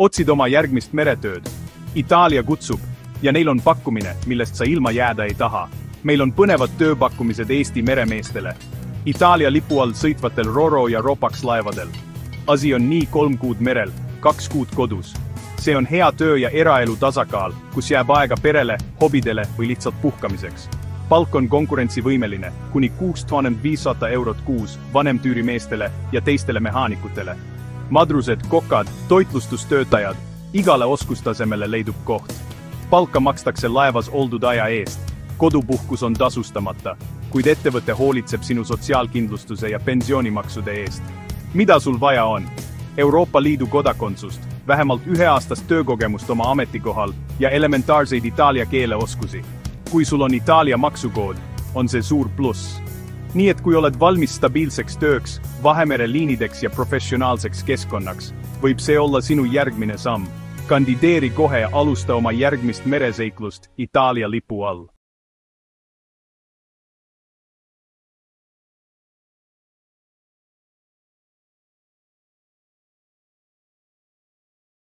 Otsid oma järgmist meretööd? Itaalia kutsub ja neil on pakkumine, millest sa ilma jääda ei taha. Meil on põnevad tööpakkumised Eesti meremeestele. Itaalia lipu all sõitvatel Roro ja Ropax laevadel. Asi on nii 3 kuud merel, 2 kuud kodus. See on hea töö ja eraelu tasakaal, kus jääb aega perele, hobidele või lihtsalt puhkamiseks. Palk on konkurentsivõimeline, kuni 6500 eurot kuus vanemtüürimeestele ja teistele mehaanikutele. Madrused, kokad, toitlustustöötajad, igale oskustasemele leidub koht. Palka makstakse laevas oldud aja eest. Kodupuhkus on tasustamata, kuid ettevõte hoolitseb sinu sotsiaalkindlustuse ja pensionimaksude eest. Mida sul vaja on? Euroopa Liidu kodakondsust, vähemalt 1-aastast töökogemust oma ametikohal ja elementaarseid itaalia keele oskusi. Kui sul on Itaalia maksukood, on see suur pluss. Nii et kui oled valmis stabiilseks tööks, Vahemere liinideks ja professionaalseks keskkonnaks, võib see olla sinu järgmine samm. Kandideeri kohe ja alusta oma järgmist mereseiklust Itaalia lipu all.